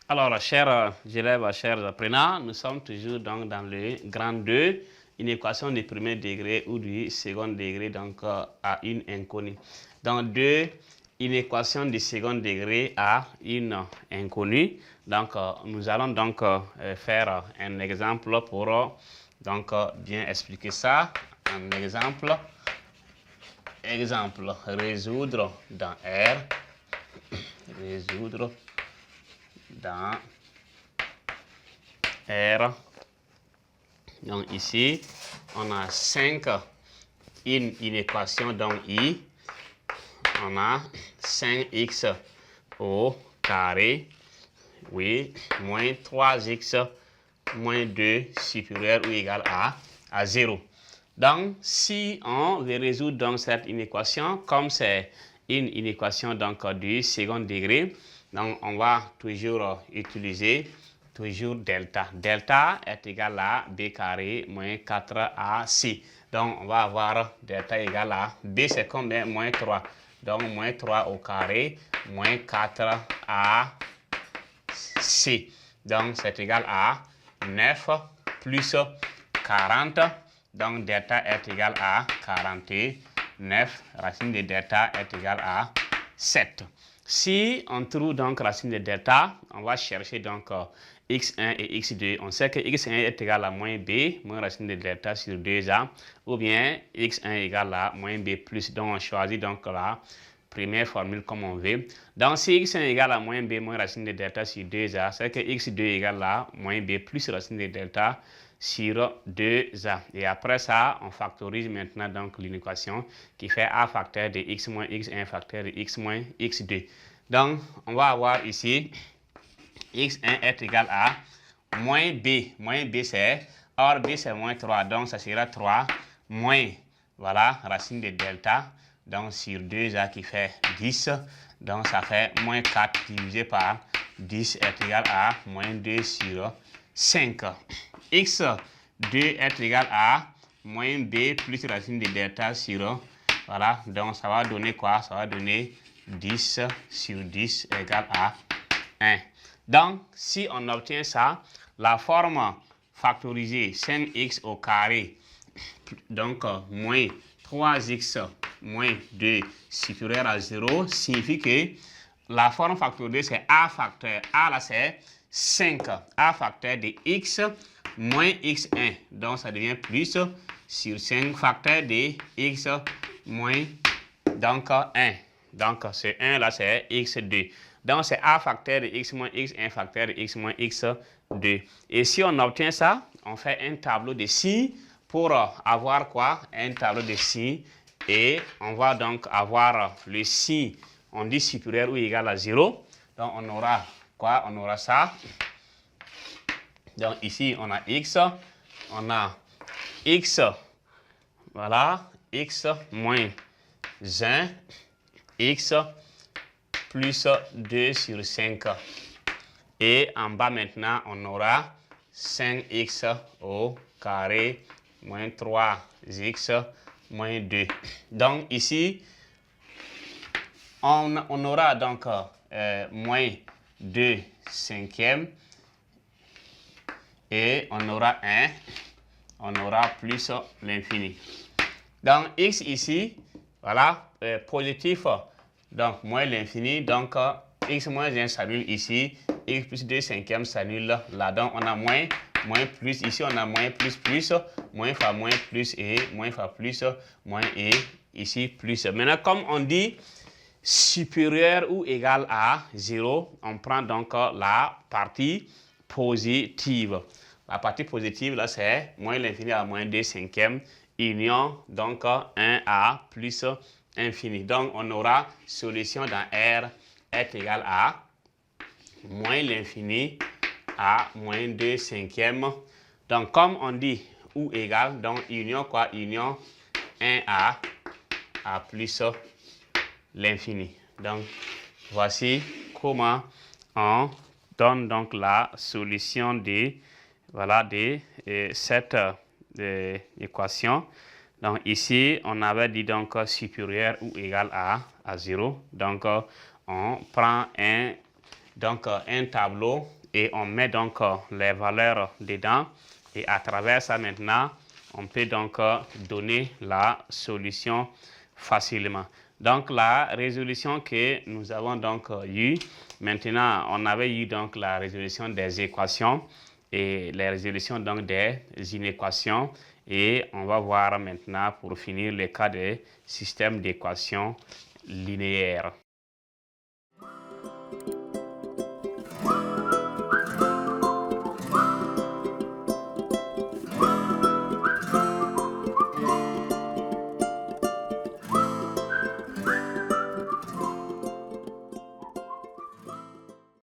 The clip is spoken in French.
Alors, chers élèves, chers apprenants, nous sommes toujours donc dans le grand 2, une équation du premier degré ou du second degré, donc à une inconnue. Dans 2, une équation du second degré à une inconnue. Donc, nous allons donc faire un exemple pour bien expliquer ça. Un exemple. Exemple, résoudre dans R. Résoudre dans R. Donc ici, on a 5, une équation dans I. On a 5x au carré, oui, moins 3x moins 2 supérieur ou égal à 0. Donc, si on veut résoudre donc cette inéquation, comme c'est une inéquation donc du second degré, donc on va toujours utiliser delta. Delta est égal à b carré moins 4ac. Donc, on va avoir delta égal à b, c'est combien? Moins 3. Donc, moins 3 au carré, moins 4ac. Donc, c'est égal à 9 plus 40. Donc, delta est égal à 49. Racine de delta est égal à 7. Si on trouve donc racine de delta, on va chercher donc x1 et x2. On sait que x1 est égal à moins b, moins racine de delta sur 2a, ou bien x1 est égal à moins b plus. Donc, on choisit donc la première formule comme on veut. Donc, si x1 est égal à moins b moins racine de delta sur 2a, c'est que x2 est égal à moins b plus racine de delta sur 2a. Et après ça, on factorise maintenant donc l'inéquation qui fait a facteur de x moins x1 facteur de x moins x2. Donc, on va avoir ici x1 est égal à moins b. Moins b c'est, or b c'est moins 3, donc ça sera 3 moins, voilà, racine de delta, donc sur 2a qui fait 10, donc ça fait moins 4 divisé par 10 est égal à moins 2 sur 5. x2 est égal à moins b plus racine de delta sur, voilà, donc ça va donner quoi? Ça va donner 10 sur 10 égale à 1. Donc, si on obtient ça, la forme factorisée 5x au carré, donc moins 3x moins 2 supérieur à 0, signifie que la forme factorisée c'est a facteur. A là c'est 5. A facteur de x moins x1. Donc, ça devient plus sur 5 facteur de x moins donc 1. Donc, ce 1 là c'est x2. Donc, c'est a facteur de x moins x1 facteur de x moins x2. Et si on obtient ça, on fait un tableau de signes pour avoir quoi? Un tableau de signes. Et on va donc avoir le signe, on dit supérieur ou égal à 0. Donc, on aura quoi? On aura ça. Donc, ici, on a x. On a x, voilà, x moins 1, x plus 2 sur 5. Et en bas maintenant, on aura 5x au carré moins 3x moins 2. Donc ici, on aura donc moins 2 cinquièmes et on aura 1, on aura plus l'infini. Donc x ici, voilà, positif. Donc, moins l'infini, donc x moins 1 s'annule ici, x plus 2 cinquièmes s'annule là. Donc, on a moins, moins plus, ici on a moins plus, moins fois moins plus et moins fois plus, moins et ici plus. Maintenant, comme on dit supérieur ou égal à 0, on prend donc la partie positive. La partie positive, là, c'est moins l'infini à moins 2 cinquièmes, union, donc 1 à plus infini. Donc, on aura solution dans R est égal à moins l'infini à moins 2 cinquièmes. Donc, comme on dit ou égal, donc union quoi? Union 1 à plus l'infini. Donc, voici comment on donne donc la solution de, voilà, de cette équation. Donc ici, on avait dit donc supérieur ou égal à 0. Donc on prend donc un tableau et on met donc les valeurs dedans. Et à travers ça maintenant, on peut donc donner la solution facilement. Donc la résolution que nous avons donc eue, maintenant on avait eu donc la résolution des équations et les résolutions donc des inéquations. Et on va voir maintenant pour finir le cas des systèmes d'équations linéaires.